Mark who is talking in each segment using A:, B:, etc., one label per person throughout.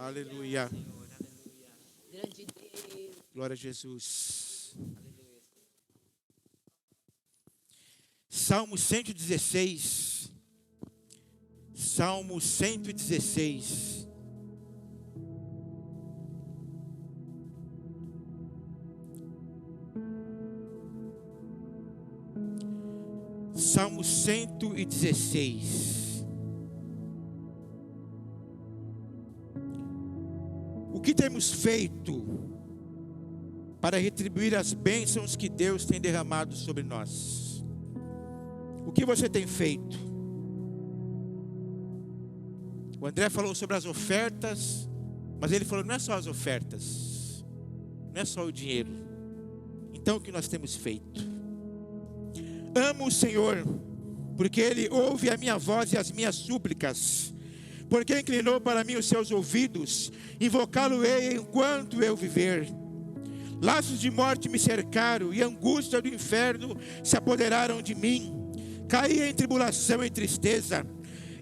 A: Aleluia.
B: Grande Deus.
A: Glória a Jesus.
B: Aleluia.
A: Salmo 116. Salmo 116. Salmo 116. O que temos feito para retribuir as bênçãos que Deus tem derramado sobre nós? O que você tem feito? O André falou sobre as ofertas, mas ele falou, não é só as ofertas, não é só o dinheiro. Então o que nós temos feito? Amo o Senhor, porque Ele ouve a minha voz e as minhas súplicas, porque inclinou para mim os seus ouvidos. Invocá-lo-ei enquanto eu viver. Laços de morte me cercaram, e angústia do inferno se apoderaram de mim. Caí em tribulação e tristeza.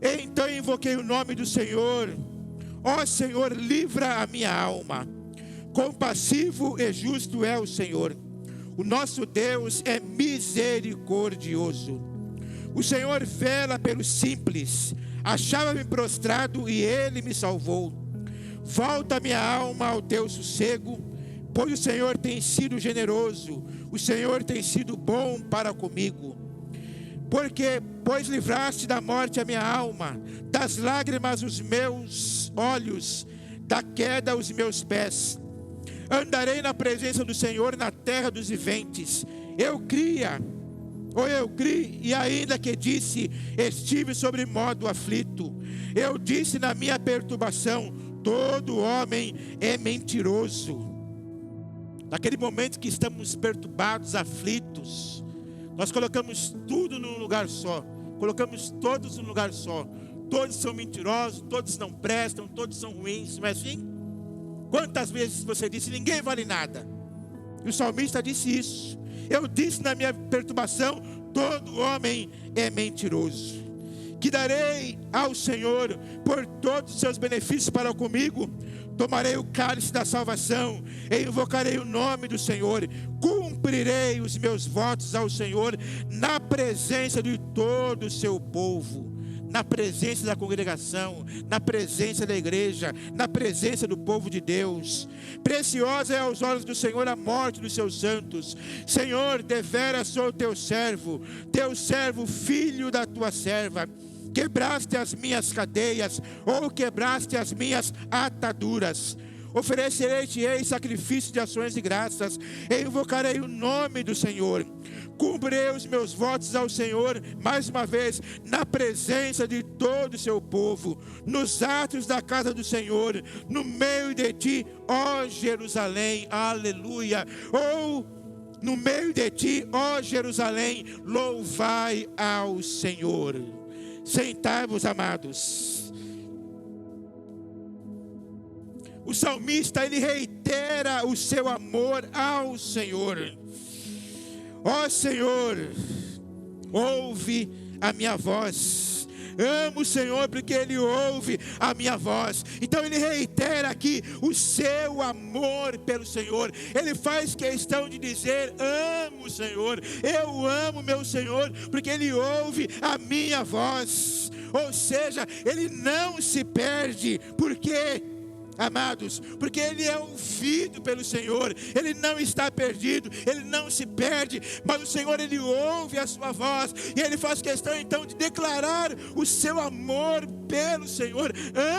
A: Então invoquei o nome do Senhor. Ó Senhor, livra a minha alma. Compassivo e justo é o Senhor. O nosso Deus é misericordioso. O Senhor vela pelos simples. Achava-me prostrado e Ele me salvou. Volta minha alma ao teu sossego, pois o Senhor tem sido generoso. O Senhor tem sido bom para comigo. Pois livraste da morte a minha alma, das lágrimas os meus olhos, da queda os meus pés. Andarei na presença do Senhor na terra dos viventes. Eu criei, e ainda que disse, estive sobre modo aflito. Eu disse na minha perturbação, todo homem é mentiroso. Naquele momento que estamos perturbados, aflitos, nós colocamos tudo num lugar só. Colocamos todos num lugar só. Todos são mentirosos, todos não prestam, todos são ruins, não é assim? Quantas vezes você disse, ninguém vale nada? E o salmista disse isso. Eu disse na minha perturbação, todo homem é mentiroso. Que darei ao Senhor por todos os seus benefícios para comigo? Tomarei o cálice da salvação e invocarei o nome do Senhor. Cumprirei os meus votos ao Senhor na presença de todo o seu povo. Na presença da congregação, na presença da igreja, na presença do povo de Deus. Preciosa é aos olhos do Senhor a morte dos seus santos. Senhor, deveras sou teu servo, filho da tua serva. Quebraste as minhas cadeias, ou quebraste as minhas ataduras. Oferecerei-te-ei sacrifício de ações de graças, e invocarei o nome do Senhor. Cumprirei os meus votos ao Senhor, mais uma vez, na presença de todo o seu povo, nos atos da casa do Senhor, no meio de ti, ó Jerusalém, aleluia. No meio de ti, ó Jerusalém, louvai ao Senhor. Sentai-vos, amados. O salmista, ele reitera o seu amor ao Senhor. Ó Senhor, ouve a minha voz. Amo o Senhor porque Ele ouve a minha voz. Então ele reitera aqui o seu amor pelo Senhor. Ele faz questão de dizer, amo o Senhor. Eu amo meu Senhor porque Ele ouve a minha voz. Ou seja, Ele não se perde. Por quê? Amados, porque Ele é ouvido pelo Senhor. Ele não está perdido, Ele não se perde. Mas o Senhor, Ele ouve a sua voz. E Ele faz questão então de declarar o seu amor pelo Senhor.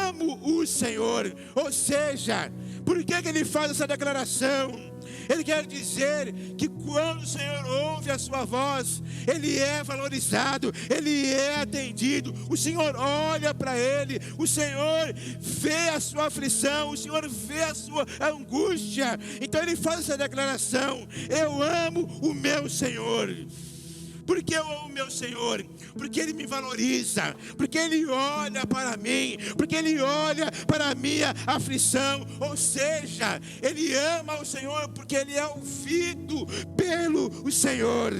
A: Amo o Senhor. Ou seja, por que Ele faz essa declaração? Ele quer dizer que quando o Senhor ouve a sua voz, Ele é valorizado, Ele é atendido. O Senhor olha para Ele, o Senhor vê a sua aflição, o Senhor vê a sua angústia. Então Ele faz essa declaração: eu amo o meu Senhor. Por que eu amo o meu Senhor? Porque Ele me valoriza, porque Ele olha para mim, porque Ele olha para a minha aflição. Ou seja, Ele ama o Senhor porque Ele é ouvido pelo Senhor.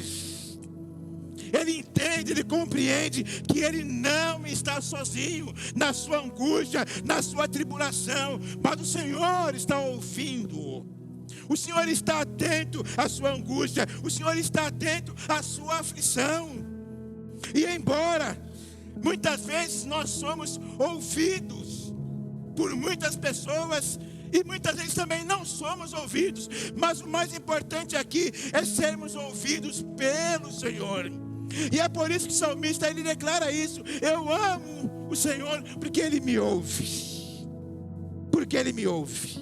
A: ele entende, ele compreende que ele não está sozinho na sua angústia, na sua tribulação, mas o Senhor está ouvindo. O Senhor está atento à sua angústia, o Senhor está atento à sua aflição. E embora muitas vezes nós somos ouvidos por muitas pessoas, e muitas vezes também não somos ouvidos, mas o mais importante aqui é sermos ouvidos pelo Senhor. E é por isso que o salmista ele declara isso: eu amo o Senhor porque Ele me ouve. Porque Ele me ouve.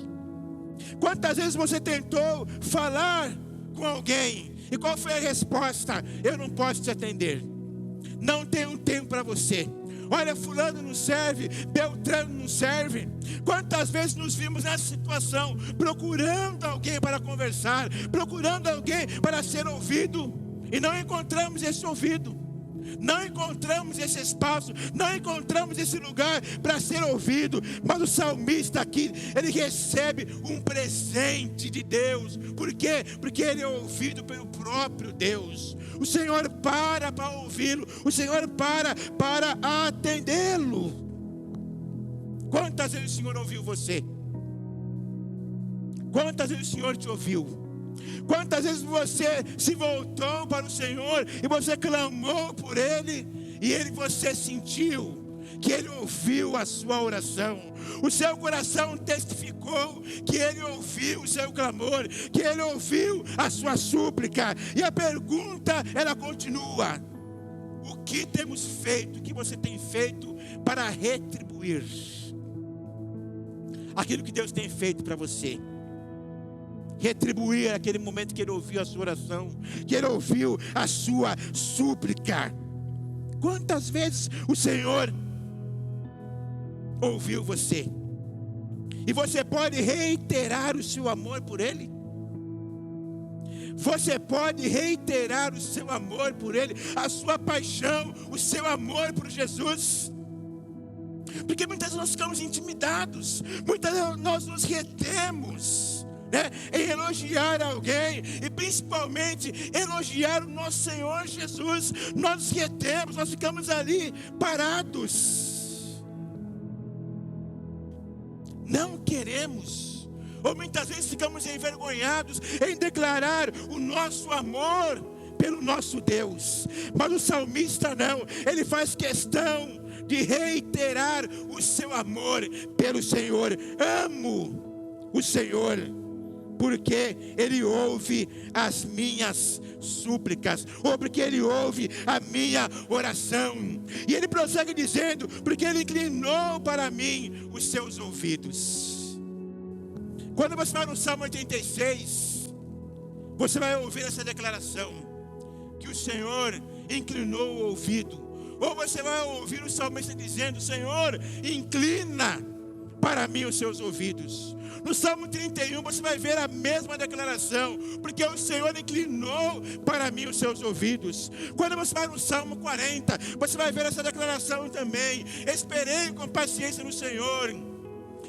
A: Quantas vezes você tentou falar com alguém e qual foi a resposta? Eu não posso te atender, não tenho tempo para você. Olha, fulano não serve, Beltrano não serve. Quantas vezes nos vimos nessa situação, procurando alguém para conversar, procurando alguém para ser ouvido, e não encontramos esse ouvido, não encontramos esse espaço, não encontramos esse lugar para ser ouvido. Mas o salmista aqui, ele recebe um presente de Deus. Por quê? Porque ele é ouvido pelo próprio Deus. O Senhor para ouvi-lo, o Senhor para atendê-lo. Quantas vezes o Senhor ouviu você? Quantas vezes o Senhor te ouviu? Quantas vezes você se voltou para o Senhor e você clamou por Ele, e você sentiu que Ele ouviu a sua oração? O seu coração testificou que Ele ouviu o seu clamor, que Ele ouviu a sua súplica. E a pergunta, ela continua: o que temos feito, o que você tem feito para retribuir aquilo que Deus tem feito para você? Retribuir aquele momento que Ele ouviu a sua oração, que Ele ouviu a sua súplica. Quantas vezes o Senhor ouviu você? E você pode reiterar o seu amor por Ele? Você pode reiterar o seu amor por Ele, a sua paixão, o seu amor por Jesus? Porque muitas vezes nós ficamos intimidados, muitas vezes nós nos retemos em elogiar alguém, e principalmente elogiar o nosso Senhor Jesus. Nós nos retemos, nós ficamos ali parados, não queremos, ou muitas vezes ficamos envergonhados em declarar o nosso amor pelo nosso Deus. Mas o salmista não, ele faz questão de reiterar o seu amor pelo Senhor. Amo o Senhor porque Ele ouve as minhas súplicas, ou porque Ele ouve a minha oração. E Ele prossegue dizendo: porque Ele inclinou para mim os seus ouvidos. Quando você vai no Salmo 86, você vai ouvir essa declaração, que o Senhor inclinou o ouvido. Ou você vai ouvir o salmista dizendo: Senhor, inclina para mim os seus ouvidos. No Salmo 31 você vai ver a mesma declaração: porque o Senhor inclinou para mim os seus ouvidos. Quando você vai no Salmo 40, você vai ver essa declaração também: esperei com paciência no Senhor,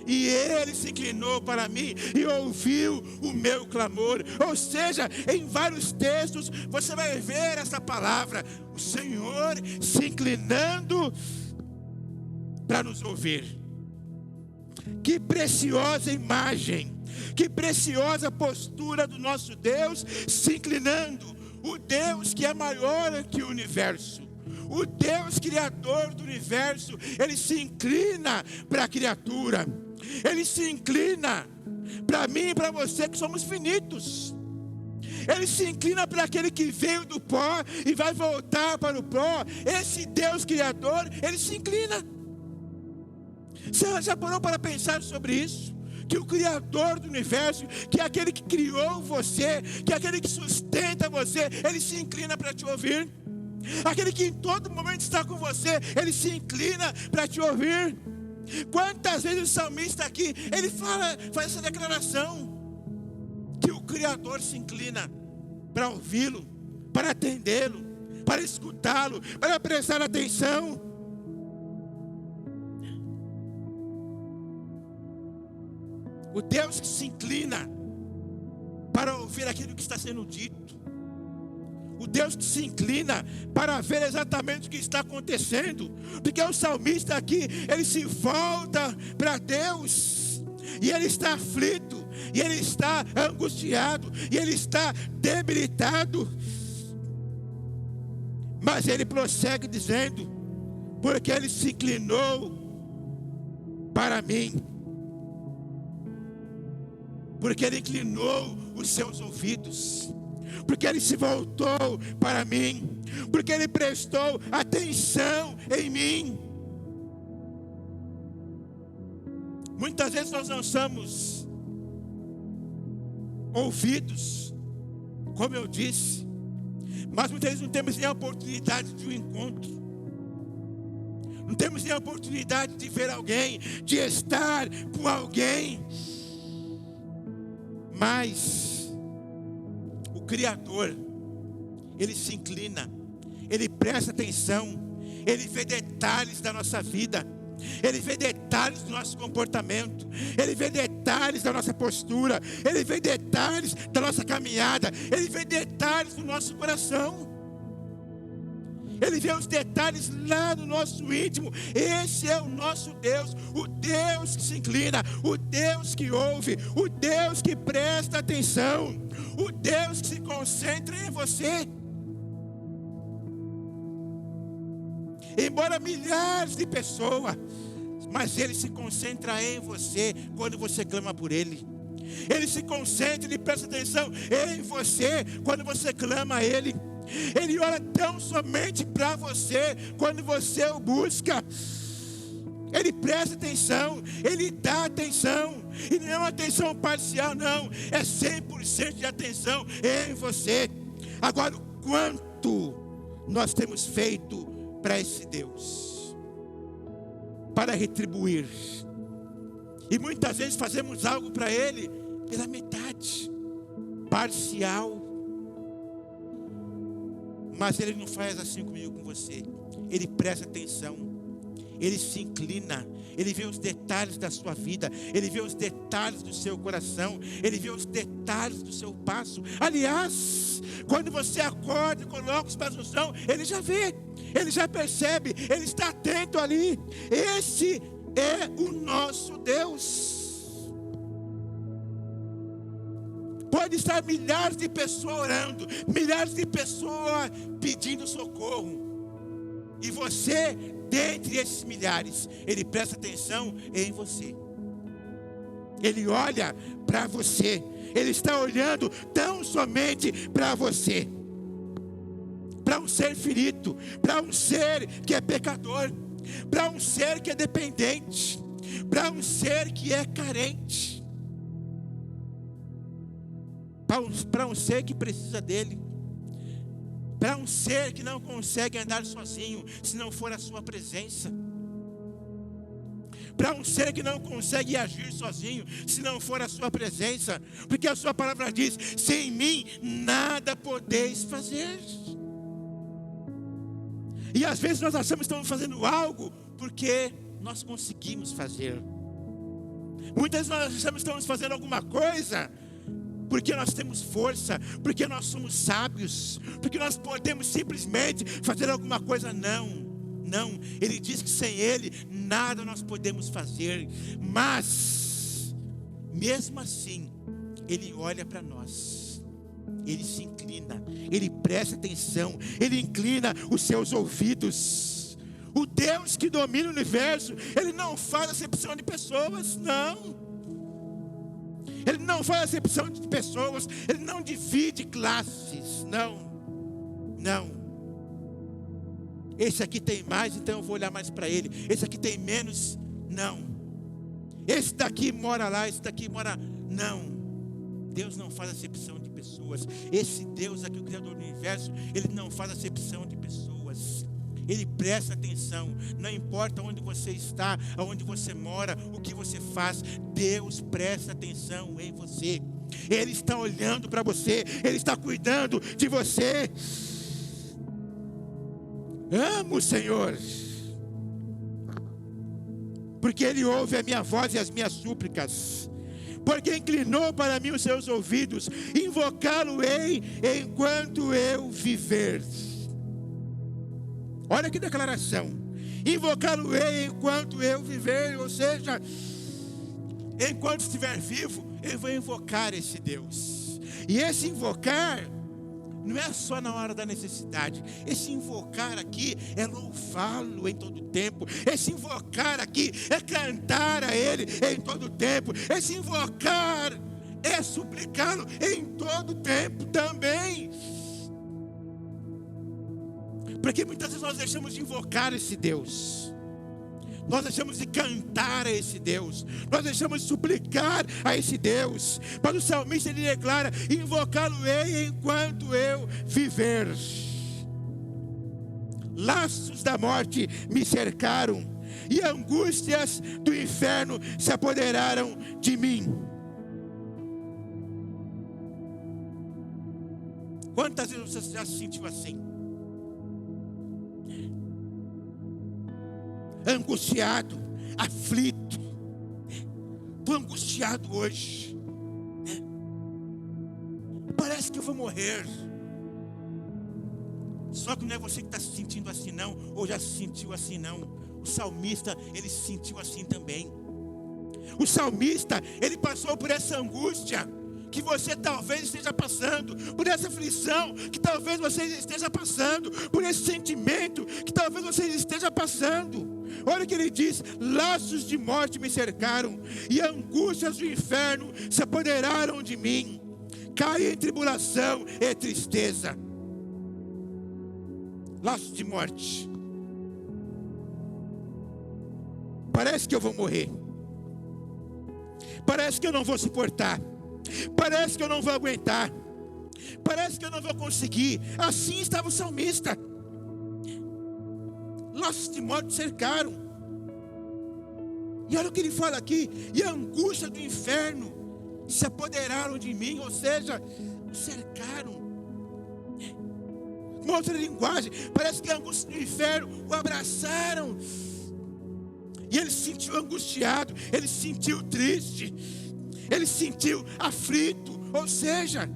A: e Ele se inclinou para mim e ouviu o meu clamor. Ou seja, em vários textos você vai ver essa palavra: o Senhor se inclinando para nos ouvir. Que preciosa imagem, que preciosa postura do nosso Deus se inclinando. O Deus que é maior que o universo, o Deus criador do universo, Ele se inclina para a criatura. Ele se inclina para mim e para você que somos finitos. Ele se inclina para aquele que veio do pó e vai voltar para o pó. Esse Deus criador, Ele se inclina. Você já parou para pensar sobre isso? Que o Criador do universo, que é aquele que criou você, que é aquele que sustenta você, Ele se inclina para te ouvir. Aquele que em todo momento está com você, Ele se inclina para te ouvir. Quantas vezes o salmista aqui, ele faz essa declaração, que o Criador se inclina para ouvi-lo, para atendê-lo, para escutá-lo, para prestar atenção. O Deus que se inclina para ouvir aquilo que está sendo dito. O Deus que se inclina para ver exatamente o que está acontecendo. Porque o salmista aqui, ele se volta para Deus. E ele está aflito. E ele está angustiado. E ele está debilitado. Mas ele prossegue dizendo: porque ele se inclinou para mim. Porque ele inclinou os seus ouvidos. Porque ele se voltou para mim. Porque ele prestou atenção em mim. Muitas vezes nós não somos ouvidos, como eu disse, mas muitas vezes não temos nem a oportunidade de um encontro. Não temos nem a oportunidade de ver alguém, de estar com alguém. Mas o Criador, ele se inclina, ele presta atenção, ele vê detalhes da nossa vida, ele vê detalhes do nosso comportamento, ele vê detalhes da nossa postura, ele vê detalhes da nossa caminhada, ele vê detalhes do nosso coração. Ele vê os detalhes lá no nosso íntimo. Esse é o nosso Deus, o Deus que se inclina, o Deus que ouve, o Deus que presta atenção, o Deus que se concentra em você. Embora milhares de pessoas, mas Ele se concentra em você quando você clama por Ele. Ele se concentra e presta atenção em você quando você clama a Ele. Ele olha tão somente para você quando você o busca. Ele presta atenção, Ele dá atenção. E não é uma atenção parcial, não. É 100% de atenção em você. Agora, o quanto nós temos feito para esse Deus? Para retribuir. E muitas vezes fazemos algo para Ele pela metade, parcial. Mas Ele não faz assim comigo, com você. Ele presta atenção, Ele se inclina, Ele vê os detalhes da sua vida, Ele vê os detalhes do seu coração, Ele vê os detalhes do seu passo. Aliás, quando você acorda e coloca os pés no chão, Ele já vê, Ele já percebe, Ele está atento ali. Esse é o nosso Deus. Pode estar milhares de pessoas orando, milhares de pessoas pedindo socorro. E você, dentre esses milhares, Ele presta atenção em você. Ele olha para você. Ele está olhando tão somente para você. Para um ser ferido, para um ser que é pecador, para um ser que é dependente, para um ser que é carente. Para um ser que precisa dele, para um ser que não consegue andar sozinho se não for a sua presença, para um ser que não consegue agir sozinho se não for a sua presença, porque a sua palavra diz: sem mim nada podeis fazer. E às vezes nós achamos que estamos fazendo algo porque nós conseguimos fazer. Muitas vezes nós achamos que estamos fazendo alguma coisa porque nós temos força, porque nós somos sábios, porque nós podemos simplesmente fazer alguma coisa. Não, Ele diz que sem Ele nada nós podemos fazer. Mas, mesmo assim, Ele olha para nós, Ele se inclina, Ele presta atenção, Ele inclina os seus ouvidos. O Deus que domina o universo, Ele não faz acepção de pessoas, não. Ele não faz acepção de pessoas, Ele não divide classes, não. Esse aqui tem mais, então eu vou olhar mais para ele. Esse aqui tem menos, não. Esse daqui mora lá, esse daqui mora, não. Deus não faz acepção de pessoas. Esse Deus aqui, o Criador do universo, Ele não faz acepção de pessoas. Ele presta atenção, não importa onde você está, aonde você mora, o que você faz, Deus presta atenção em você. Ele está olhando para você, Ele está cuidando de você. Amo o Senhor, porque Ele ouve a minha voz e as minhas súplicas, porque inclinou para mim os seus ouvidos. Invocá-lo-ei enquanto eu viver. Olha que declaração. Invocá-lo-ei enquanto eu viver, ou seja, enquanto estiver vivo, eu vou invocar esse Deus. E esse invocar não é só na hora da necessidade. Esse invocar aqui é louvá-lo em todo tempo. Esse invocar aqui é cantar a Ele em todo tempo. Esse invocar é suplicá-lo em todo tempo também. Porque muitas vezes nós deixamos de invocar esse Deus. Nós deixamos de cantar a esse Deus. Nós deixamos de suplicar a esse Deus. Mas o salmista ele declara: invocá-lo-ei enquanto eu viver. Laços da morte me cercaram, e angústias do inferno se apoderaram de mim. Quantas vezes você já se sentiu assim? Angustiado, aflito. Estou angustiado hoje. Parece que eu vou morrer. Só que não é você que está se sentindo assim não, ou já se sentiu assim não. O salmista, ele se sentiu assim também. O salmista, ele passou por essa angústia que você talvez esteja passando, por essa aflição que talvez você esteja passando, por esse sentimento que talvez você esteja passando. Olha o que ele diz: laços de morte me cercaram, e angústias do inferno se apoderaram de mim. Caí em tribulação e tristeza. Laços de morte. Parece que eu vou morrer. Parece que eu não vou suportar. Parece que eu não vou aguentar. Parece que eu não vou conseguir. Assim estava o salmista. Laços de morte cercaram. E olha o que ele fala aqui: e a angústia do inferno se apoderaram de mim. Ou seja, o cercaram. Uma outra linguagem, parece que a angústia do inferno o abraçaram. E ele se sentiu angustiado, ele se sentiu triste, ele se sentiu aflito. Ou seja,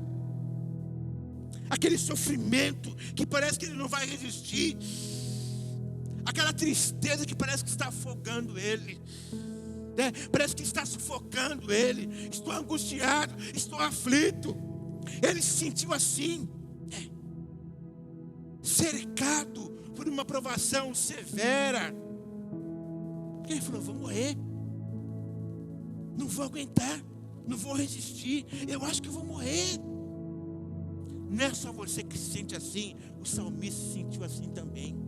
A: aquele sofrimento que parece que ele não vai resistir, aquela tristeza que parece que está afogando ele, né? Parece que está sufocando ele. Estou angustiado, estou aflito. Ele se sentiu assim, cercado por uma provação severa. Ele falou: vou morrer, não vou aguentar, não vou resistir, eu acho que eu vou morrer. Não é só você que se sente assim, o salmista se sentiu assim também.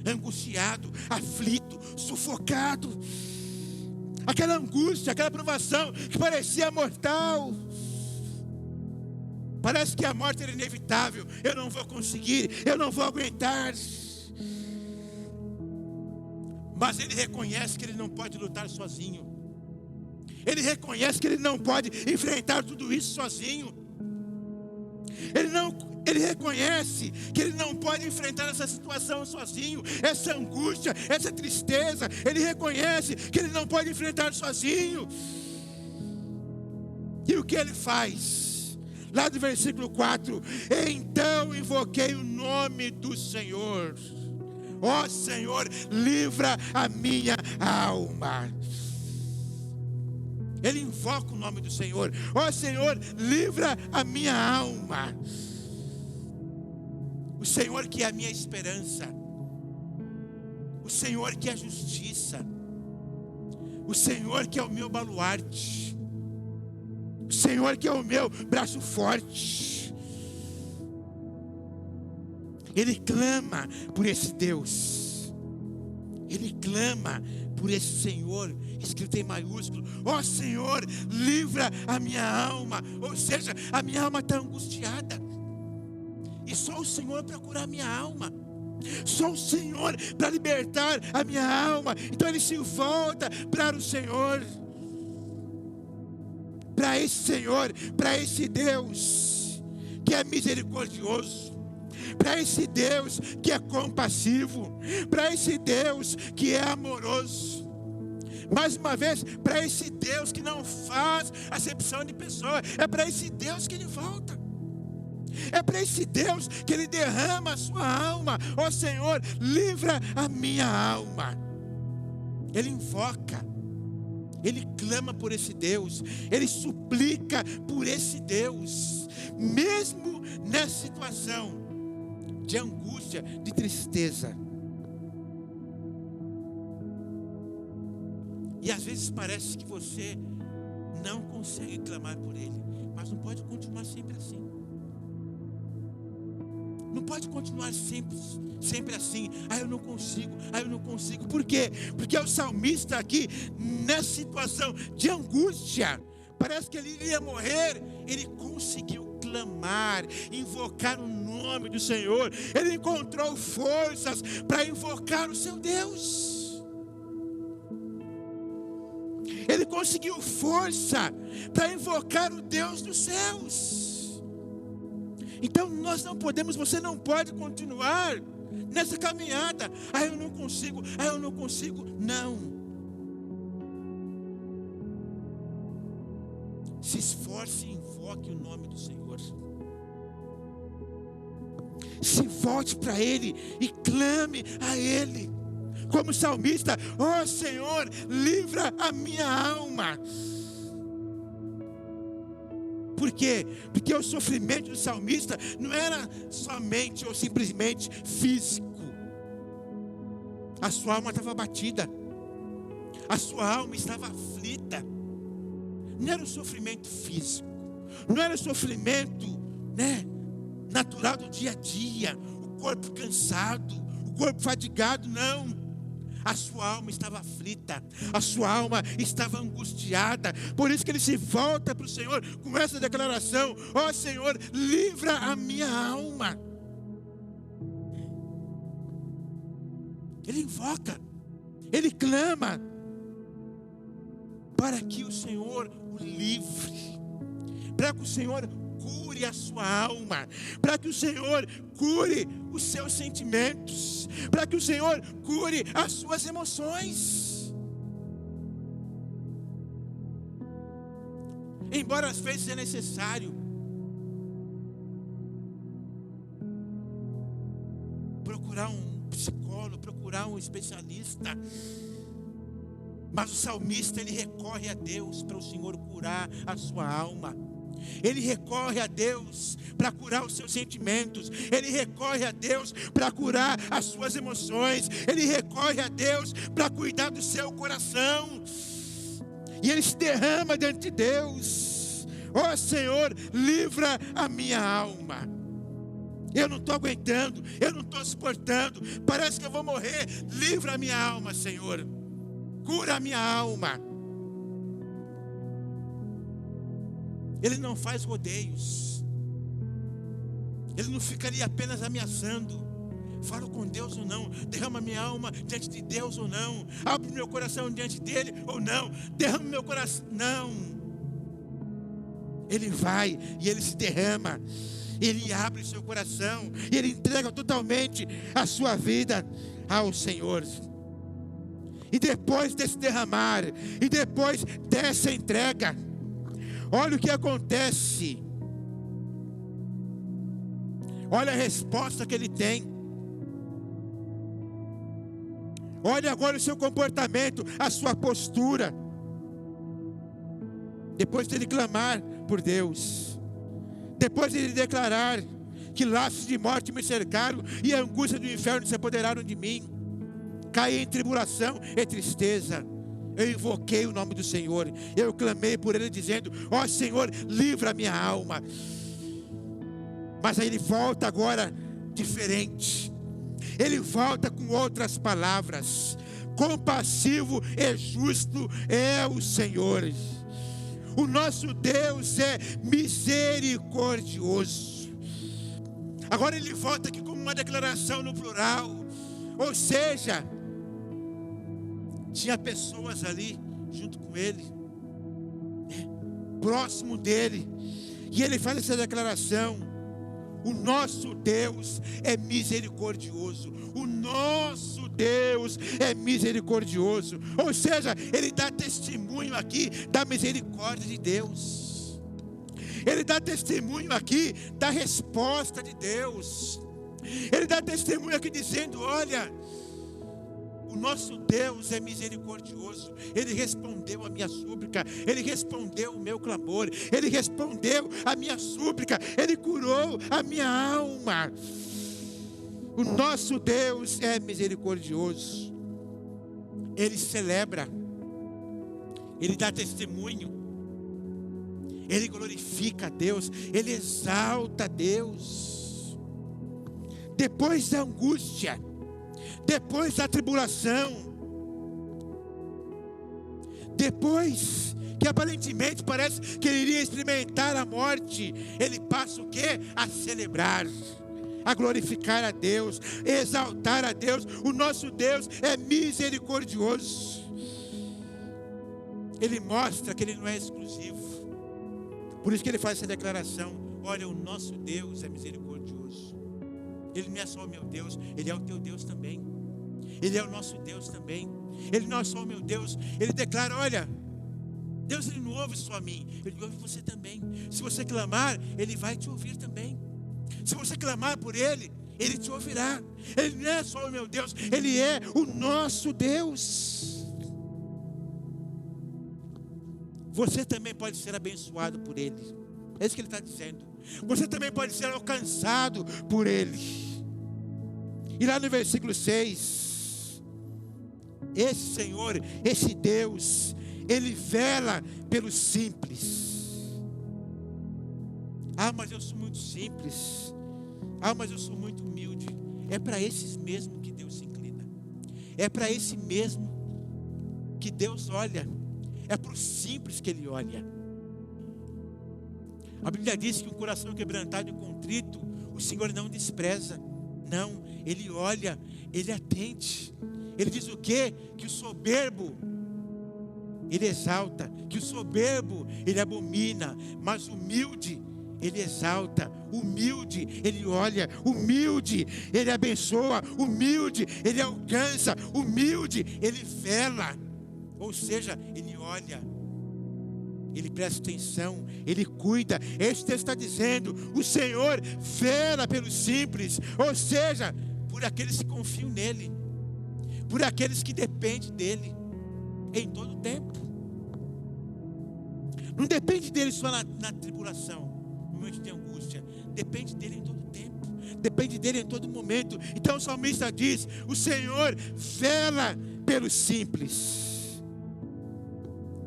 A: Angustiado, aflito, sufocado. Aquela angústia, aquela provação que parecia mortal. Parece que a morte era inevitável. Eu não vou conseguir, eu não vou aguentar. Mas ele reconhece que ele não pode lutar sozinho. Ele reconhece que ele não pode enfrentar tudo isso sozinho. Ele reconhece que ele não pode enfrentar essa situação sozinho, essa angústia, essa tristeza. Ele reconhece que ele não pode enfrentar sozinho. E o que ele faz? Lá do versículo 4: então invoquei o nome do Senhor. Ó Senhor, livra a minha alma. Ele invoca o nome do Senhor. Ó Senhor, livra a minha alma. O Senhor que é a minha esperança. O Senhor que é a justiça. O Senhor que é o meu baluarte. O Senhor que é o meu braço forte. Ele clama por esse Deus. Ele clama por esse Senhor, escrito em maiúsculo. Ó Senhor, livra a minha alma. Ou seja, a minha alma está angustiada. E só o Senhor para curar a minha alma. Só o Senhor para libertar a minha alma. Então ele se volta para o Senhor. Para esse Senhor, para esse Deus que é misericordioso. Para esse Deus que é compassivo, para esse Deus que é amoroso. Mais uma vez, para esse Deus que não faz acepção de pessoa, é para esse Deus que ele volta. É para esse Deus que ele derrama a sua alma. Ó Senhor, livra a minha alma. Ele invoca, ele clama por esse Deus, ele suplica por esse Deus, mesmo nessa situação de angústia, de tristeza. E às vezes parece que você não consegue clamar por ele, mas não pode continuar sempre assim. Não pode continuar sempre assim. Eu não consigo. Por quê? Porque o salmista aqui, nessa situação de angústia, parece que ele iria morrer, ele conseguiu clamar, invocar o nome do Senhor. Ele encontrou forças para invocar o seu Deus. Ele conseguiu força para invocar o Deus dos céus. Então nós não podemos, você não pode continuar nessa caminhada. Eu não consigo. Não. Se esforce e invoque o nome do Senhor. Se volte para Ele e clame a Ele. Como salmista, ó Senhor, livra a minha alma. Por quê? Porque o sofrimento do salmista não era somente ou simplesmente físico. A sua alma estava abatida. A sua alma estava aflita. Não era um sofrimento físico. Não era um sofrimento, natural do dia a dia. O corpo cansado, o corpo fadigado, não. A sua alma estava aflita, a sua alma estava angustiada. Por isso que ele se volta para o Senhor com essa declaração: ó Senhor, livra a minha alma. Ele invoca, ele clama para que o Senhor o livre, para que o Senhor cure a sua alma, para que o Senhor cure os seus sentimentos, para que o Senhor cure as suas emoções. Embora às vezes é necessário procurar um psicólogo, procurar um especialista, mas o salmista, ele recorre a Deus para o Senhor curar a sua alma. Ele recorre a Deus para curar os seus sentimentos. Ele recorre a Deus para curar as suas emoções. Ele recorre a Deus para cuidar do seu coração. E ele se derrama diante de Deus: ó Senhor, livra a minha alma. Eu não estou aguentando, eu não estou suportando, parece que eu vou morrer. Livra a minha alma, Senhor. Cura a minha alma. Ele não faz rodeios. Ele não fica ali apenas ameaçando. Falo com Deus ou não? Derrama minha alma diante de Deus ou não? Abre meu coração diante dele ou não? Derrama meu coração. Não. Ele vai e ele se derrama. Ele abre seu coração. E ele entrega totalmente a sua vida ao Senhor. E depois desse derramar, e depois dessa entrega, olha o que acontece. Olha a resposta que ele tem. Olha agora o seu comportamento, a sua postura. Depois dele clamar por Deus, depois dele declarar que laços de morte me cercaram e a angústia do inferno se apoderaram de mim, caí em tribulação e tristeza. Eu invoquei o nome do Senhor. Eu clamei por ele dizendo: ó Senhor, livra a minha alma. Mas aí ele volta agora diferente. Ele volta com outras palavras: compassivo e justo é o Senhor. O nosso Deus é misericordioso. Agora ele volta aqui como uma declaração no plural. Ou seja, tinha pessoas ali junto com ele, próximo dele, e ele faz essa declaração: O nosso Deus é misericordioso. O nosso Deus é misericordioso. Ou seja, Ele dá testemunho aqui da misericórdia de Deus. Ele dá testemunho aqui da resposta de Deus. Ele dá testemunho aqui dizendo: olha, o nosso Deus é misericordioso. Ele respondeu a minha súplica. Ele respondeu o meu clamor. Ele respondeu a minha súplica. Ele curou a minha alma. O nosso Deus é misericordioso. Ele celebra. Ele dá testemunho. Ele glorifica a Deus. Ele exalta a Deus. Depois da angústia, depois da tribulação, depois que aparentemente parece que ele iria experimentar a morte, ele passa o quê? A celebrar, a glorificar a Deus, exaltar a Deus. O nosso Deus é misericordioso. Ele mostra que Ele não é exclusivo. Por isso que Ele faz essa declaração: olha, o nosso Deus é misericordioso. Ele não é só o meu Deus, Ele é o teu Deus também. Ele é o nosso Deus também. Ele não é só o meu Deus. Ele declara: olha, Deus, Ele não ouve só a mim, Ele ouve você também. Se você clamar, Ele vai te ouvir também. Se você clamar por Ele, Ele te ouvirá. Ele não é só o meu Deus, Ele é o nosso Deus. Você também pode ser abençoado por Ele. É isso que Ele está dizendo. Você também pode ser alcançado por Ele. E lá no versículo 6, esse Senhor, esse Deus, Ele vela pelos simples. Ah, mas eu sou muito simples. Ah, mas eu sou muito humilde. É para esses mesmo que Deus se inclina. É para esse mesmo que Deus olha. É para os simples que Ele olha. A Bíblia diz que um coração quebrantado e contrito, o Senhor não despreza. Não, Ele olha, Ele atende. Ele diz o quê? Que o soberbo Ele exalta, que o soberbo Ele abomina, mas o humilde Ele exalta, humilde Ele olha, humilde Ele abençoa, humilde Ele alcança, humilde Ele vela. Ou seja, Ele olha, Ele presta atenção, Ele cuida. Este texto está dizendo: o Senhor vela pelos simples. Ou seja, por aqueles que confiam nele, por aqueles que dependem dele em todo o tempo. Não depende dele só na tribulação, no momento de angústia. Depende dele em todo o tempo, depende dele em todo momento. Então o salmista diz: o Senhor vela pelos simples.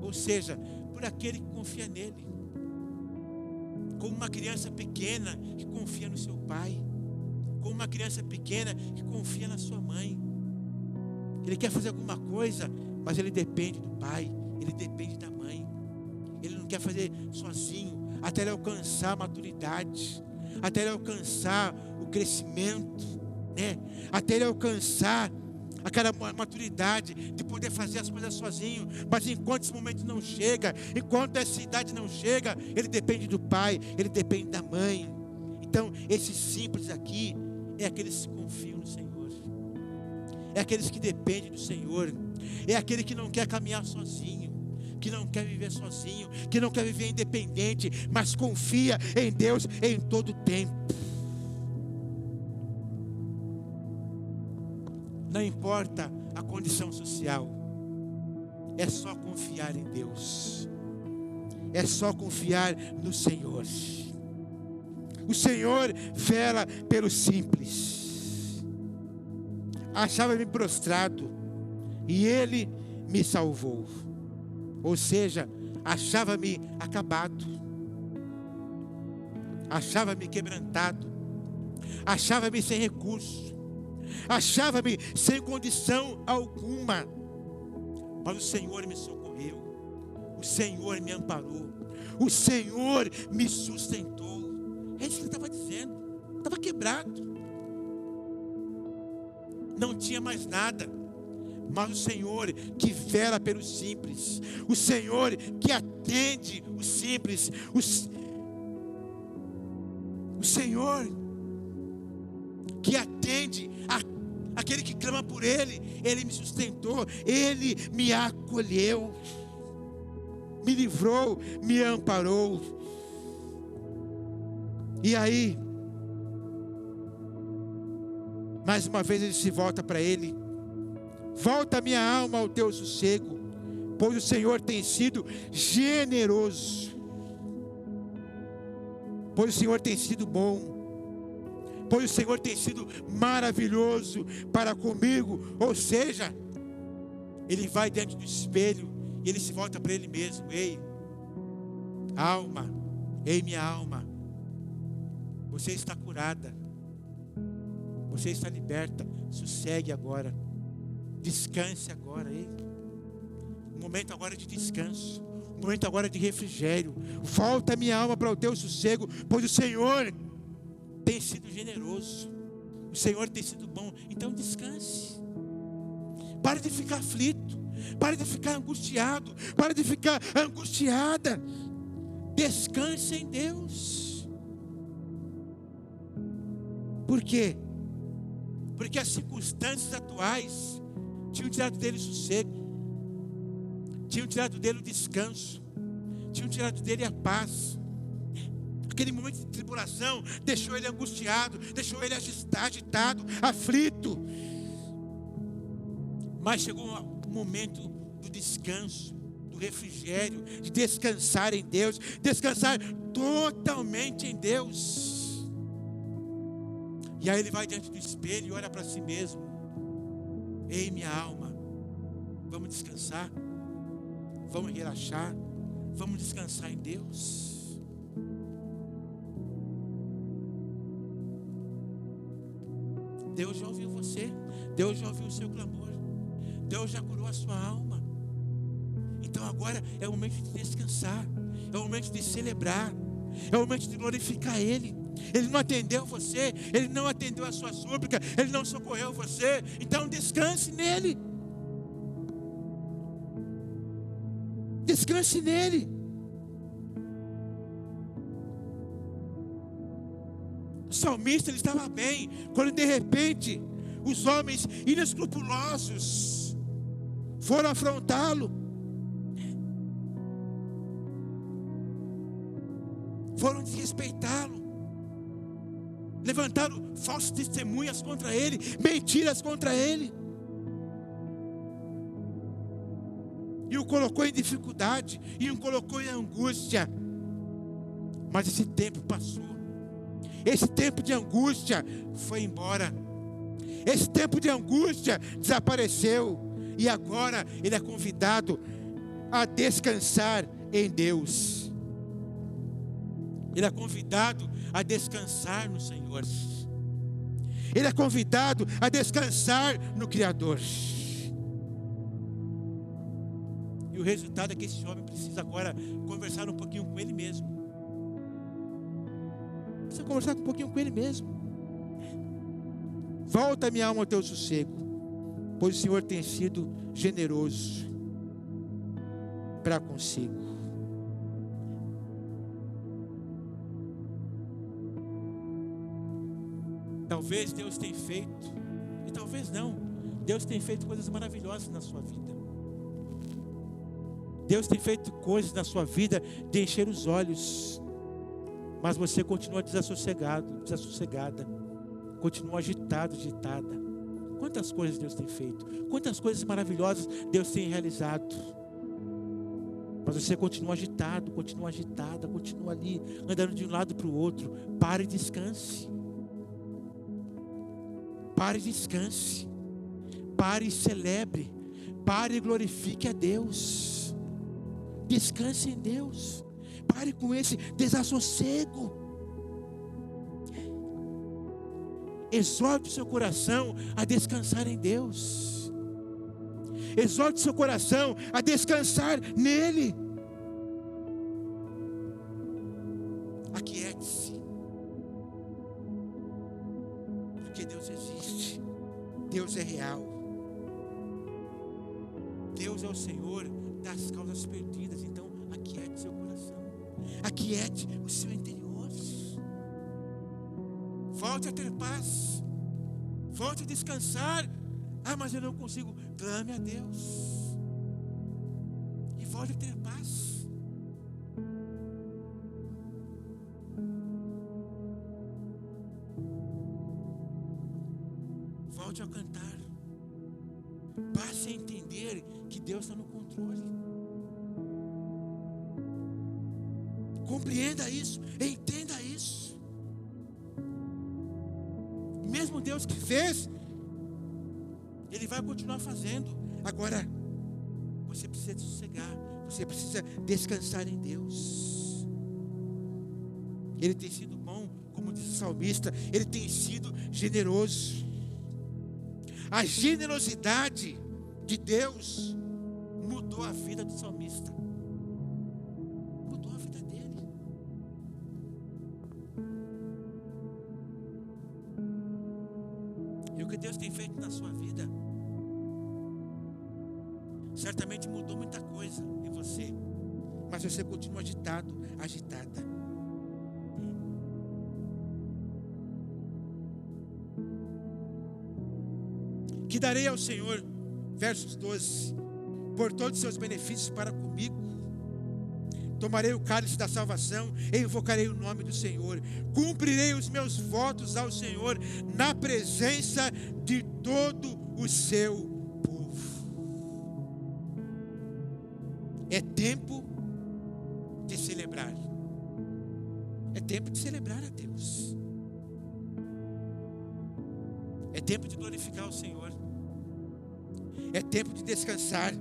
A: Ou seja, por aquele que confia nele, como uma criança pequena que confia no seu pai, como uma criança pequena que confia na sua mãe. Ele quer fazer alguma coisa, mas ele depende do pai, ele depende da mãe. Ele não quer fazer sozinho, até ele alcançar a maturidade, até ele alcançar o crescimento, né? Até ele alcançar aquela maturidade de poder fazer as coisas sozinho. Mas enquanto esse momento não chega, enquanto essa idade não chega, ele depende do pai, ele depende da mãe. Então, esses simples aqui é aqueles que confiam no Senhor, é aqueles que dependem do Senhor, é aquele que não quer caminhar sozinho, que não quer viver sozinho, que não quer viver independente, mas confia em Deus em todo o tempo. Não importa a condição social, é só confiar em Deus, é só confiar no Senhor. O Senhor vela pelos simples. Achava-me prostrado e Ele me salvou. Ou seja, achava-me acabado, achava-me quebrantado, achava-me sem recurso, achava-me sem condição alguma, mas o Senhor me socorreu, o Senhor me amparou, o Senhor me sustentou. É isso que ele estava dizendo. Estava quebrado, não tinha mais nada, mas o Senhor que vela pelos simples, o Senhor que atende os simples, o Senhor que atende aquele que clama por Ele. Ele me sustentou, Ele me acolheu, me livrou, me amparou. E aí, mais uma vez ele se volta para ele: volta minha alma ao teu sossego, pois o Senhor tem sido generoso, pois o Senhor tem sido bom, pois o Senhor tem sido maravilhoso para comigo. Ou seja, ele vai diante do espelho e ele se volta para ele mesmo: ei, alma, ei minha alma, você está curada, você está liberta, sossegue agora, descanse agora. Ei, um momento agora de descanso, um momento agora de refrigério. Volta minha alma para o teu sossego, pois o Senhor tem sido generoso, o Senhor tem sido bom. Então descanse, pare de ficar aflito, pare de ficar angustiado, pare de ficar angustiada. Descanse em Deus. Por quê? Porque as circunstâncias atuais tinham tirado dele o sossego, tinham tirado dele o descanso, tinham tirado dele a paz. Aquele momento de tribulação deixou ele angustiado, deixou ele agitado, aflito. Mas chegou o momento do descanso, do refrigério, de descansar em Deus, descansar totalmente em Deus. E aí ele vai diante do espelho e olha para si mesmo: ei minha alma, vamos descansar, vamos relaxar, vamos descansar em Deus. Deus já ouviu você, Deus já ouviu o seu clamor, Deus já curou a sua alma. Então agora é o momento de descansar, é o momento de celebrar, é o momento de glorificar Ele. Ele não atendeu você, Ele não atendeu a sua súplica, Ele não socorreu você. Então descanse nele, descanse nele. O salmista, ele estava bem, quando de repente os homens inescrupulosos foram afrontá-lo, foram desrespeitá-lo, levantaram falsas testemunhas contra ele, mentiras contra ele, e o colocou em dificuldade, e o colocou em angústia. Mas esse tempo passou, esse tempo de angústia foi embora, esse tempo de angústia desapareceu, e agora ele é convidado a descansar em Deus. Ele é convidado a descansar no Senhor. Ele é convidado a descansar no Criador. E o resultado é que esse homem precisa agora conversar um pouquinho com ele mesmo. Precisa conversar um pouquinho com ele mesmo. Volta minha alma ao teu sossego, pois o Senhor tem sido generoso para consigo. Talvez Deus tenha feito, e talvez não, Deus tem feito coisas maravilhosas na sua vida. Deus tem feito coisas na sua vida de encher os olhos, mas você continua dessossegada, continua agitada. Quantas coisas Deus tem feito, quantas coisas maravilhosas Deus tem realizado, mas você continua agitado, continua agitada, continua ali, andando de um lado para o outro. Pare e descanse. Pare e descanse, pare e celebre, pare e glorifique a Deus, descanse em Deus, pare com esse desassossego, exorte o seu coração a descansar em Deus, exorte o seu coração a descansar nele. Aquiete-se, porque Deus existe, Deus é real, Deus é o Senhor das causas perdidas. Então aquiete seu coração, aquiete o seu interior, volte a ter paz, Volte a descansar. Ah, mas eu não consigo. Clame a Deus. E volte a ter paz. Volte a cantar. Passe a entender que Deus está no controle. Compreenda isso, entenda isso. Mesmo Deus que fez, Ele vai continuar fazendo. Agora, você precisa sossegar, você precisa descansar em Deus. Ele tem sido bom, como diz o salmista, Ele tem sido generoso. A generosidade de Deus mudou a vida do salmista. Mudou a vida dele. E o que Deus tem feito na sua vida certamente mudou muita coisa em você, mas você continua agitado, agitada. Que darei ao Senhor, versos 12, por todos os seus benefícios para comigo. Tomarei o cálice da salvação e invocarei o nome do Senhor. Cumprirei os meus votos ao Senhor na presença de todo o seu povo. É tempo de celebrar. É tempo de celebrar a Deus. É tempo de glorificar o Senhor. É tempo de descansar.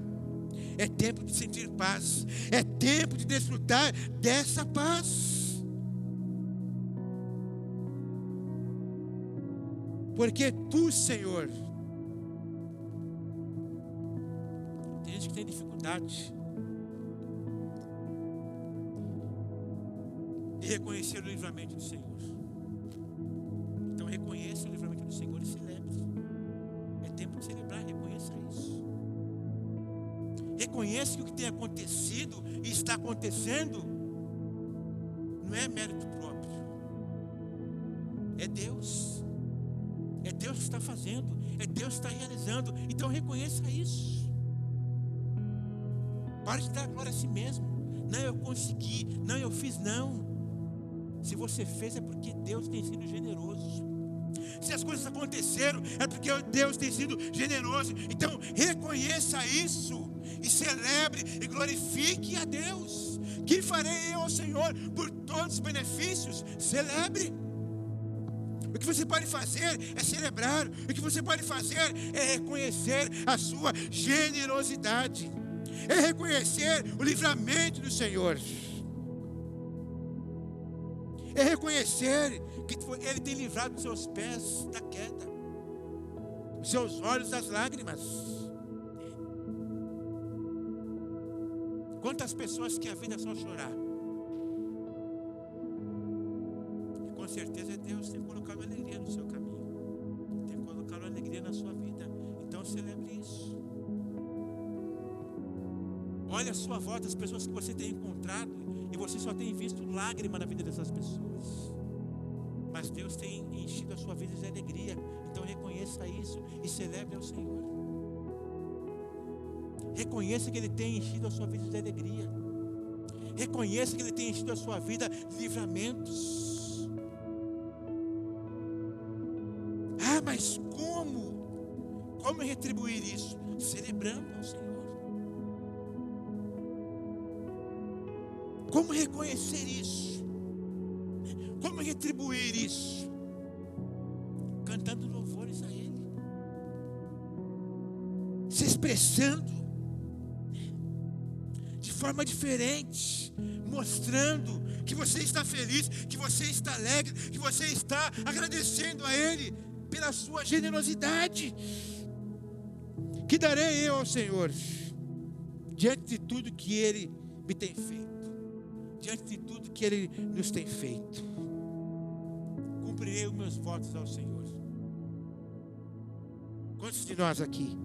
A: É tempo de sentir paz. É tempo de desfrutar dessa paz. Porque Tu, Senhor, tem gente que tem dificuldade de reconhecer o livramento do Senhor. Então reconheça o livramento do Senhor e celebre. É tempo de celebrar, reconheça isso. Reconheça que o que tem acontecido e está acontecendo não é mérito próprio. É Deus. É Deus que está fazendo. É Deus que está realizando. Então reconheça isso. Pare de dar glória a si mesmo. Não, eu consegui. Não, eu fiz. Não. Se você fez é porque Deus tem sido generoso. Se as coisas aconteceram é porque Deus tem sido generoso. Então reconheça isso e celebre e glorifique a Deus. Que farei eu ao Senhor por todos os benefícios? Celebre. O que você pode fazer é celebrar. O que você pode fazer é reconhecer a sua generosidade. É reconhecer o livramento do Senhor. É reconhecer que Ele tem livrado os seus pés da queda, os seus olhos das lágrimas. Quantas pessoas que a vida é só chorar? E com certeza Deus tem colocado alegria no seu caminho, tem colocado alegria na sua vida. Então celebre isso. Olha a sua volta, as pessoas que você tem encontrado, e você só tem visto lágrima na vida dessas pessoas. Mas Deus tem enchido a sua vida de alegria. Então reconheça isso e celebre ao Senhor. Reconheça que Ele tem enchido a sua vida de alegria. Reconheça que Ele tem enchido a sua vida de livramentos. Ah, mas como? Como retribuir isso? Celebrando ao Senhor. Como reconhecer isso? Como retribuir isso? Cantando louvores a Ele. Se expressando de forma diferente, mostrando que você está feliz, que você está alegre, que você está agradecendo a Ele pela sua generosidade. Que darei eu ao Senhor diante de tudo que Ele me tem feito, diante de tudo que Ele nos tem feito. Cumprirei os meus votos ao Senhor. Quantos de nós aqui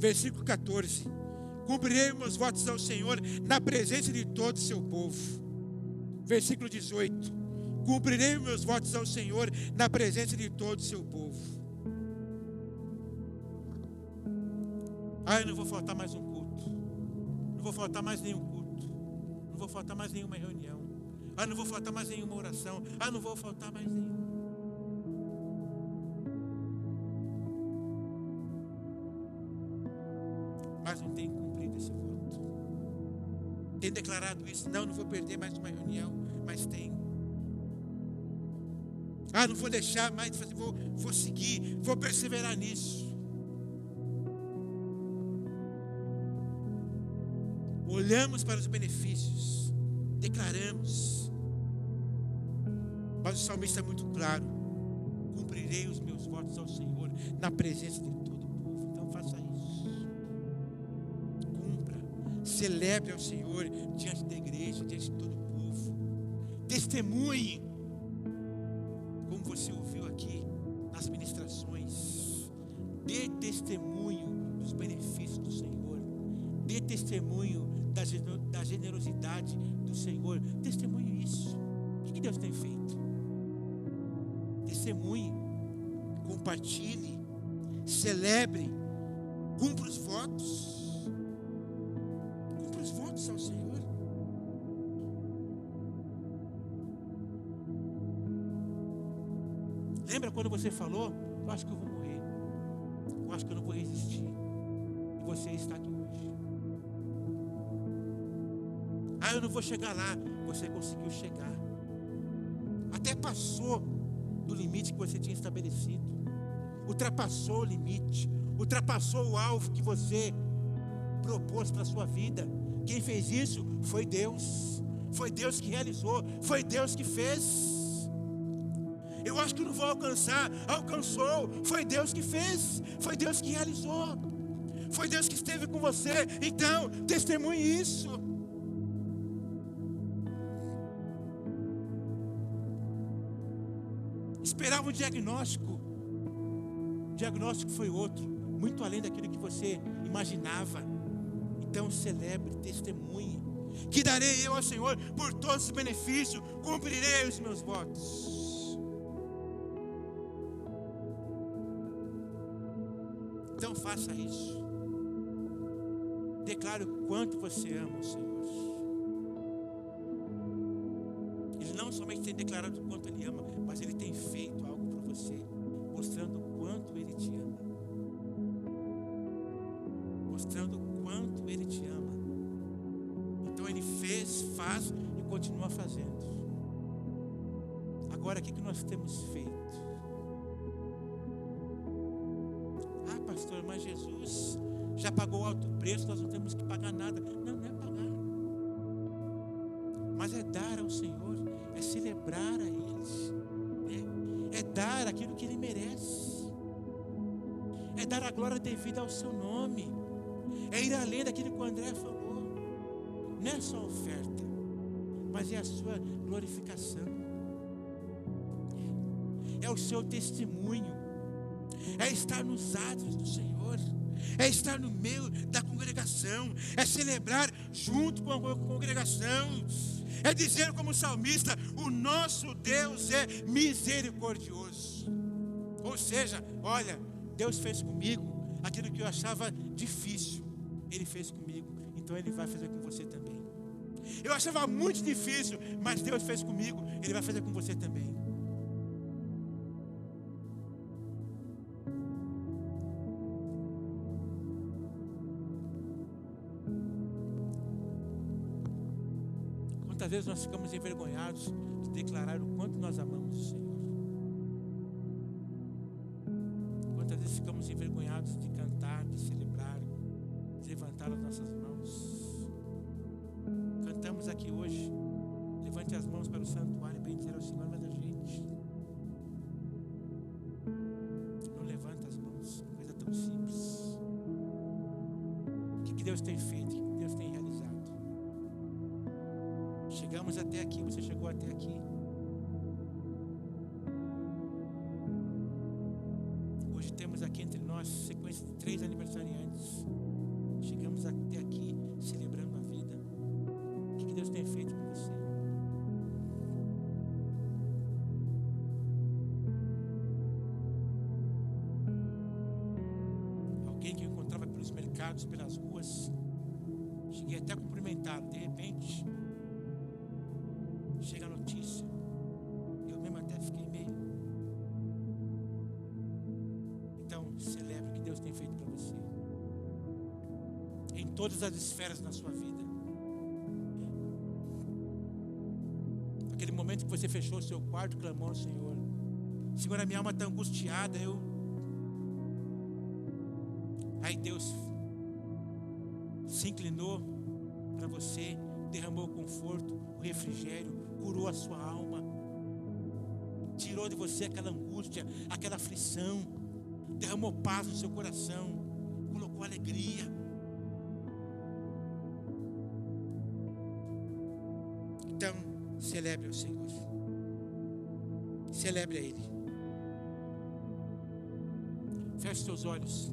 A: versículo 14: cumprirei os meus votos ao Senhor na presença de todo o seu povo. Versículo 18: cumprirei os meus votos ao Senhor na presença de todo o seu povo. Eu não vou faltar mais um culto, não vou faltar mais nenhum culto, não vou faltar mais nenhuma reunião, não vou faltar mais nenhuma oração, não vou faltar mais nenhum. Mas não tem cumprido esse voto. Tem declarado isso: não vou perder mais uma reunião, mas tem. Não vou deixar mais de fazer, vou seguir, vou perseverar nisso. Olhamos para os benefícios, declaramos, mas o salmista é muito claro: cumprirei os meus votos ao Senhor na presença de todo o povo. Então faça isso, cumpra, celebre ao Senhor diante da igreja, diante de todo o povo, testemunhe, como você ouviu aqui nas ministrações, dê testemunho dos benefícios do Senhor, dê testemunho da generosidade do Senhor, testemunhe isso. O que Deus tem feito? Testemunhe, compartilhe, celebre, cumpra os votos ao Senhor. Lembra quando você falou: eu acho que eu vou morrer, eu acho que eu não vou resistir, e você está aqui hoje. Eu não vou chegar lá. Você conseguiu chegar, até passou do limite que você tinha estabelecido, ultrapassou o limite, ultrapassou o alvo que você propôs para a sua vida. Quem fez isso foi Deus que realizou, foi Deus que fez. Eu acho que não vou alcançar, alcançou, foi Deus que fez, foi Deus que realizou, foi Deus que esteve com você. Então testemunhe isso. Esperava um diagnóstico, o diagnóstico foi outro, muito além daquilo que você imaginava. Então celebre, testemunhe: que darei eu ao Senhor por todos os benefícios, cumprirei os meus votos. Então faça isso, declare o quanto você ama o Senhor. Ele não somente tem declarado o quanto Ele ama, mas Ele tem feito algo por você, mostrando o quanto Ele te ama, mostrando o quanto Ele te ama. Então Ele fez, faz e continua fazendo. Agora o que nós temos feito? Pastor, mas Jesus já pagou alto preço, nós não temos que pagar nada. Não é pagar, mas é dar ao Senhor, é celebrar a Ele, é dar aquilo que Ele merece, é dar a glória devida ao seu nome, é ir além daquilo que o André falou. Não é só oferta, mas é a sua glorificação, é o seu testemunho, é estar nos átrios do Senhor, é estar no meio da congregação, é celebrar junto com a congregação, é dizer como salmista: o nosso Deus é misericordioso. Ou seja, olha, Deus fez comigo aquilo que eu achava difícil, Ele fez comigo, então Ele vai fazer com você também. Eu achava muito difícil, mas Deus fez comigo, Ele vai fazer com você também. Quantas vezes nós ficamos envergonhados de declarar o quanto nós amamos o Senhor? Quantas vezes ficamos envergonhados de cantar, de celebrar, de levantar as nossas mãos? Cantamos aqui hoje: levante as mãos para o santuário e bendizer ao Senhor, mas a gente não levanta as mãos. Coisa tão simples. O que Deus tem feito? O que Deus tem realizado? Chegamos até aqui, você chegou até aqui. Hoje temos aqui entre nós sequência de 3 aniversariantes. Chegamos até aqui celebrando a vida. O que Deus tem feito por você? mercados, pelas ruas. Cheguei até a cumprimentá-lo. De repente, chega a notícia. Eu mesmo até fiquei meio. Então, celebre o que Deus tem feito para você. Em todas as esferas na sua vida. Aquele momento que você fechou o seu quarto, clamou ao Senhor. Senhor, a minha alma está angustiada. Aí Deus se inclinou para você, derramou o conforto, o refrigério, curou a sua alma, tirou de você aquela angústia, aquela aflição, derramou paz no seu coração, colocou alegria. Então, celebre o Senhor, celebre a Ele. Feche seus olhos.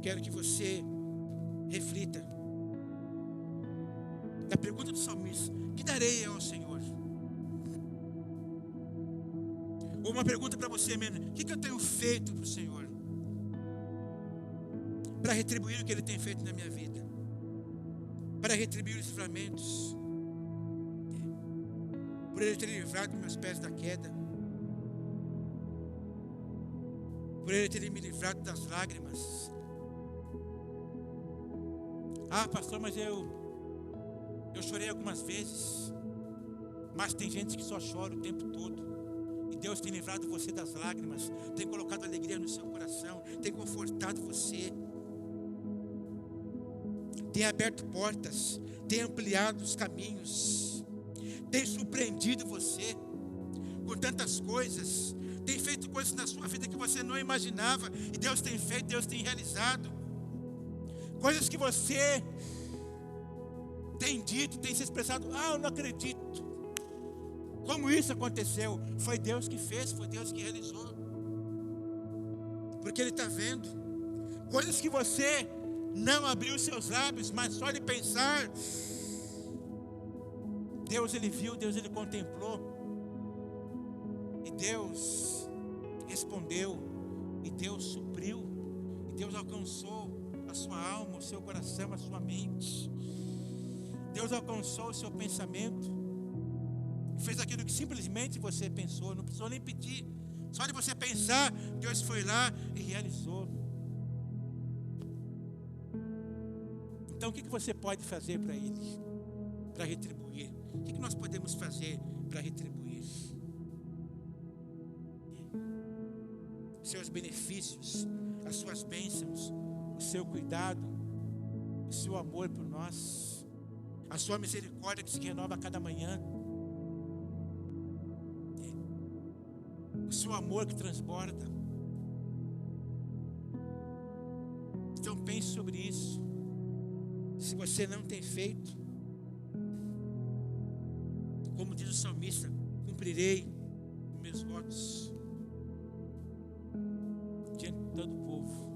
A: Quero que você reflita na pergunta do salmista: que darei ao Senhor? Ou uma pergunta para você mesmo: o que eu tenho feito para o Senhor para retribuir o que Ele tem feito na minha vida, para retribuir os livramentos, por Ele ter livrado meus pés da queda, por Ele ter me livrado das lágrimas. Ah, pastor, mas eu chorei algumas vezes. Mas tem gente que só chora o tempo todo. E Deus tem livrado você das lágrimas, tem colocado alegria no seu coração, tem confortado você, tem aberto portas, tem ampliado os caminhos, tem surpreendido você com tantas coisas, tem feito coisas na sua vida que você não imaginava. E Deus tem feito, Deus tem realizado coisas que você tem dito, tem se expressado: ah, eu não acredito. Como isso aconteceu? Foi Deus que fez, foi Deus que realizou. Porque Ele está vendo coisas que você não abriu seus lábios, mas só de pensar, Deus Ele viu, Deus Ele contemplou. E Deus respondeu, e Deus supriu, e Deus alcançou a sua alma, o seu coração, a sua mente. Deus alcançou o seu pensamento, fez aquilo que simplesmente você pensou, não precisou nem pedir. Só de você pensar, Deus foi lá e realizou. Então o que você pode fazer para Ele, para retribuir? O que nós podemos fazer para retribuir? Seus benefícios, as suas bênçãos, o seu cuidado, o seu amor por nós, a sua misericórdia que se renova a cada manhã, o seu amor que transborda. Então pense sobre isso. Se você não tem feito, como diz o salmista: cumprirei meus votos diante de todo o povo.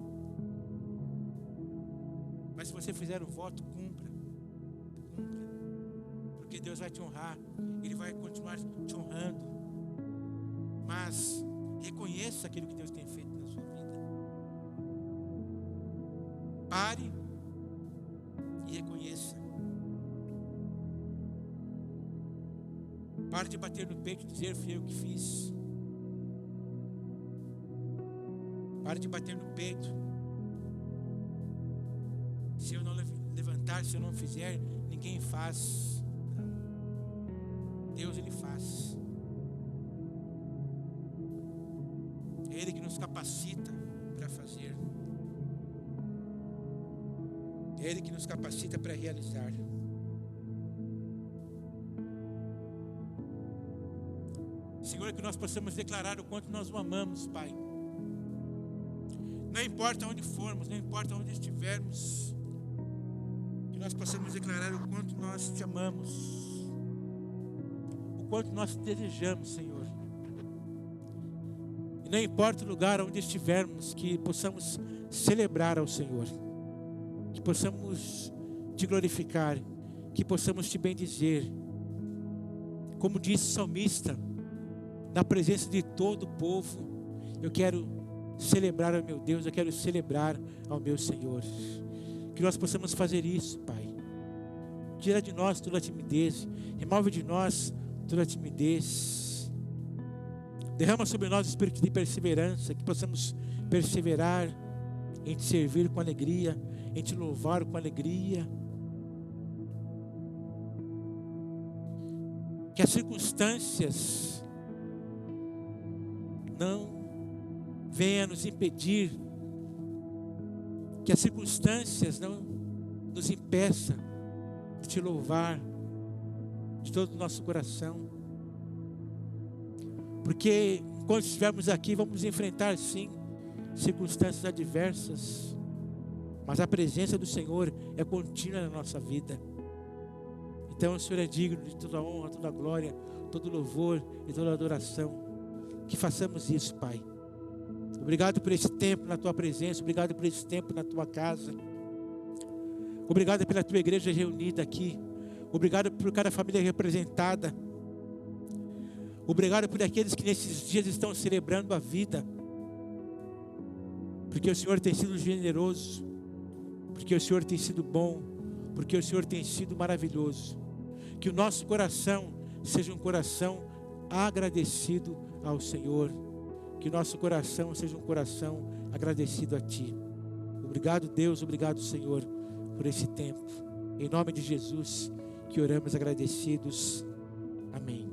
A: Mas se você fizer o voto, cumpra, porque Deus vai te honrar, Ele vai continuar te honrando. Mas reconheça aquilo que Deus tem feito na sua vida. Pare e reconheça. Pare de bater no peito e dizer: fui eu que fiz. Pare de bater no peito. Se eu não levantar, se eu não fizer, ninguém faz. Não. Deus, Ele faz. É Ele que nos capacita para fazer. É Ele que nos capacita para realizar. Senhor, que nós possamos declarar o quanto nós o amamos, Pai. Não importa onde formos, não importa onde estivermos, que nós possamos declarar o quanto nós te amamos, o quanto nós te desejamos, Senhor. E não importa o lugar onde estivermos, que possamos celebrar ao Senhor, que possamos te glorificar, que possamos te bendizer. Como disse o salmista, na presença de todo o povo, eu quero celebrar ao meu Deus, eu quero celebrar ao meu Senhor. Que nós possamos fazer isso, Pai. Tira de nós toda a timidez, remove de nós toda a timidez. Derrama sobre nós o espírito de perseverança, que possamos perseverar em te servir com alegria, em te louvar com alegria. Que as circunstâncias não venham nos impedir, que as circunstâncias não nos impeçam de te louvar de todo o nosso coração, porque quando estivermos aqui vamos enfrentar sim circunstâncias adversas, mas a presença do Senhor é contínua na nossa vida. Então o Senhor é digno de toda honra, toda glória, todo louvor e toda adoração. Que façamos isso, Pai. Obrigado por esse tempo na Tua presença, obrigado por esse tempo na Tua casa. Obrigado pela Tua igreja reunida aqui. Obrigado por cada família representada. Obrigado por aqueles que nesses dias estão celebrando a vida. Porque o Senhor tem sido generoso, porque o Senhor tem sido bom, porque o Senhor tem sido maravilhoso. Que o nosso coração seja um coração agradecido ao Senhor. Que o nosso coração seja um coração agradecido a Ti. Obrigado, Deus, obrigado, Senhor, por esse tempo. Em nome de Jesus, que oramos agradecidos. Amém.